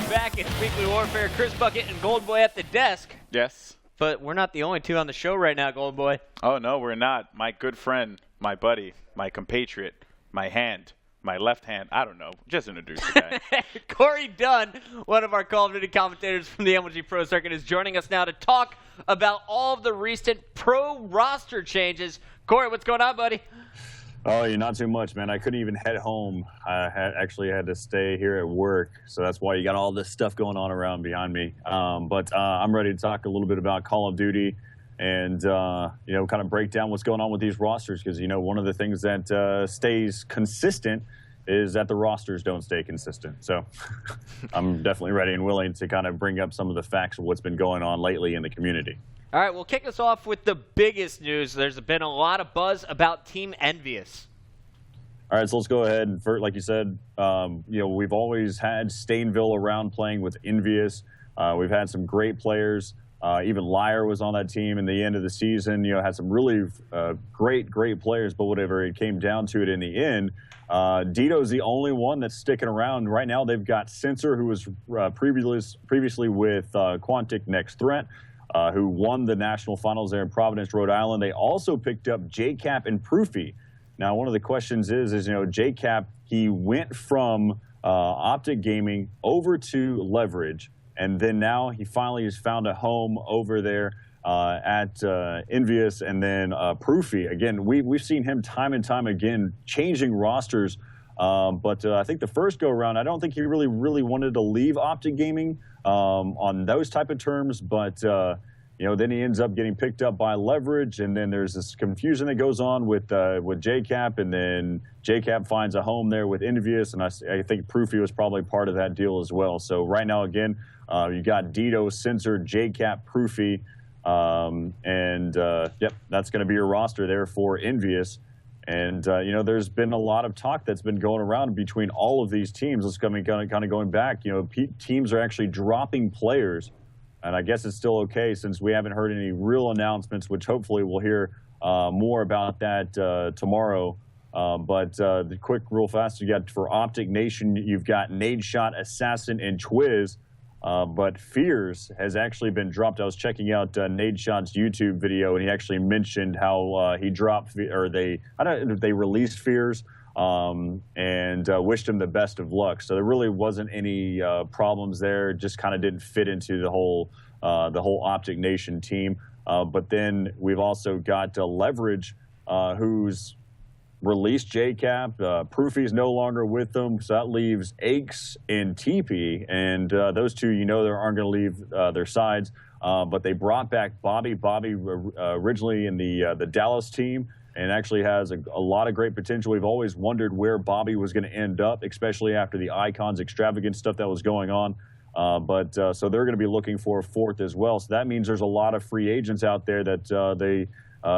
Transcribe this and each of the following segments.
back in Weekly Warfare. Chris Puckett and Goldenboy at the desk. Yes. But we're not the only two on the show right now, Goldenboy. Oh, no, we're not. My good friend, my buddy, my compatriot, my hand, my left hand. I don't know. Just introduce the guy. Corey Dunn, one of our Call of Duty commentators from the MLG Pro Circuit, is joining us now to talk about all of the recent pro roster changes. Corey, what's going on, buddy? Oh, you're not too much, man. I couldn't even head home. I actually had to stay here at work, so that's why you got all this stuff going on around behind me. But I'm ready to talk a little bit about Call of Duty and, kind of break down what's going on with these rosters because, one of the things that stays consistent is that the rosters don't stay consistent. So I'm definitely ready and willing to kind of bring up some of the facts of what's been going on lately in the community. All right, we'll kick us off with the biggest news. There's been a lot of buzz about Team Envious. All right, so let's go ahead. Like you said, we've always had Stainville around playing with Envious. We've had some great players. Even Liar was on that team in the end of the season. Had some really great players, but whatever it came down to it in the end, Dito's the only one that's sticking around. Right now, they've got Censor, who was previously with Quantic Next Threat, who won the national finals there in Providence, Rhode Island. They also picked up JCap and Proofy. Now, one of the questions is JCap, he went from Optic Gaming over to Leverage, and then now he finally has found a home over there at Envious, and then Proofy. Again, we've seen him time and time again changing rosters, but I think the first go-around, I don't think he really wanted to leave Optic Gaming on those type of terms, but then he ends up getting picked up by Leverage, and then there's this confusion that goes on with JCap, and then JCap finds a home there with Envious, and I think Proofy was probably part of that deal as well. So right now, again, you got Dito, Censor, JCap, Proofy, yep, that's going to be your roster there for Envious. And, there's been a lot of talk that's been going around between all of these teams. Let's kind of going back. Teams are actually dropping players. And I guess it's still okay since we haven't heard any real announcements, which hopefully we'll hear more about that tomorrow. But the quick, real fast, you got for Optic Nation, you've got Nadeshot, Assassin, and Twiz. But Fears has actually been dropped. I was checking out Nadeshot's YouTube video, and he actually mentioned how he dropped, or they released Fears and wished him the best of luck. So there really wasn't any problems there. It just kind of didn't fit into the whole Optic Nation team. But then we've also got Leverage, who's released JCap. Proofy's no longer with them, so that leaves Aches and TP, and those two, they aren't going to leave their sides. But they brought back Bobby. Bobby originally in the Dallas team, and actually has a lot of great potential. We've always wondered where Bobby was going to end up, especially after the Icons extravagant stuff that was going on. So they're going to be looking for a fourth as well. So that means there's a lot of free agents out there that they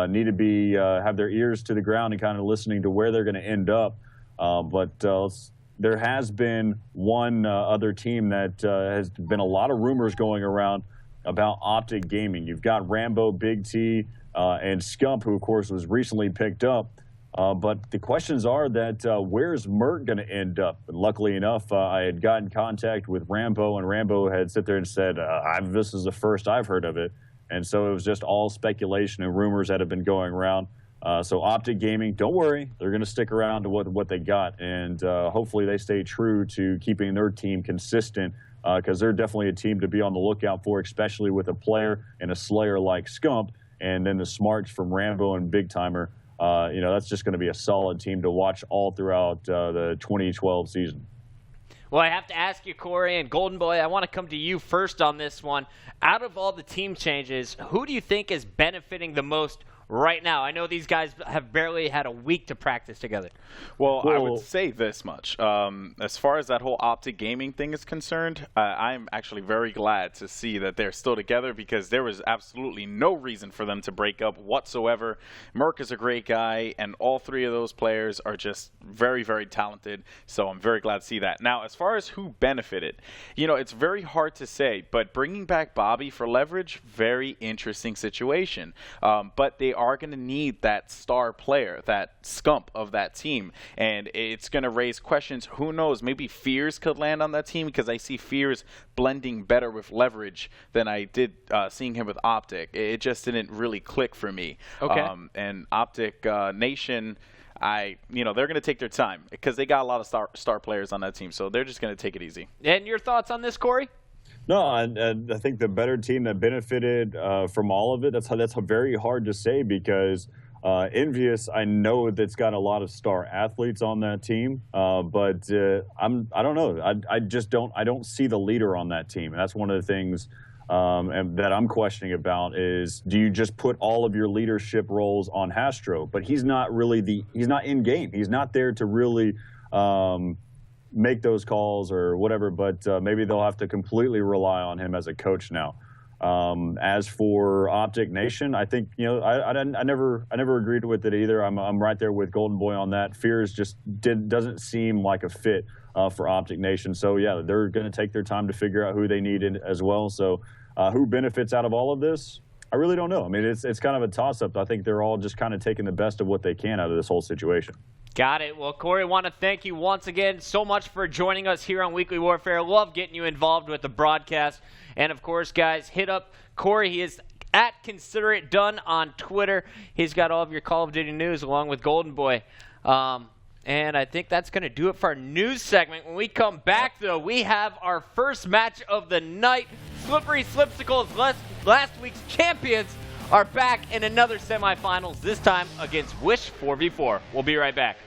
need to be have their ears to the ground and kind of listening to where they're going to end up. There has been one other team that has been a lot of rumors going around about Optic Gaming. You've got Rambo, Big T, and Scump, who of course was recently picked up. But the questions are that where's Mert going to end up? And luckily enough, I had gotten contact with Rambo, and Rambo had sit there and said, this is the first I've heard of it. And so it was just all speculation and rumors that have been going around. So Optic Gaming, don't worry, they're going to stick around to what they got, and hopefully they stay true to keeping their team consistent, because they're definitely a team to be on the lookout for, especially with a player and a slayer like Scump, and then the smarts from Rambo and Big Timer. That's just going to be a solid team to watch all throughout the 2012 season. Well, I have to ask you, Corey and Goldenboy, I want to come to you first on this one. Out of all the team changes, who do you think is benefiting the most right now? I know these guys have barely had a week to practice together. Well, I would say this much. As far as that whole Optic Gaming thing is concerned, I'm actually very glad to see that they're still together, because there was absolutely no reason for them to break up whatsoever. Merc is a great guy, and all three of those players are just very, very talented, so I'm very glad to see that. Now, as far as who benefited, it's very hard to say, but bringing back Bobby for Leverage, very interesting situation. But they are going to need that star player, that scump of that team. And it's going to raise questions. Who knows? Maybe Fears could land on that team, because I see Fears blending better with Leverage than I did seeing him with Optic. It just didn't really click for me. Okay. And Optic Nation, they're going to take their time because they got a lot of star players on that team. So they're just going to take it easy. And your thoughts on this, Corey? No, I think the better team that benefited from all of it, that's very hard to say, because Envious, I know that's got a lot of star athletes on that team, but I don't know. I don't see the leader on that team. And that's one of the things and that I'm questioning about is, do you just put all of your leadership roles on Hastro? But he's not really he's not in game. He's not there to really make those calls or whatever, but maybe they'll have to completely rely on him as a coach now. As for Optic Nation, I think, I never agreed with it either. I'm right there with Goldenboy on that. Fears just doesn't seem like a fit for Optic Nation. So yeah, they're going to take their time to figure out who they need as well. So who benefits out of all of this? I really don't know. I mean, it's kind of a toss-up. I think they're all just kind of taking the best of what they can out of this whole situation. Got it. Well, Corey, I want to thank you once again so much for joining us here on Weekly Warfare. Love getting you involved with the broadcast. And, of course, guys, hit up Corey. He is at Consider It Done on Twitter. He's got all of your Call of Duty news along with Goldenboy. And I think that's going to do it for our news segment. When we come back, though, we have our first match of the night. Slippery Slipsicles, last week's champions, are back in another semifinals, this time against Wish 4v4. We'll be right back.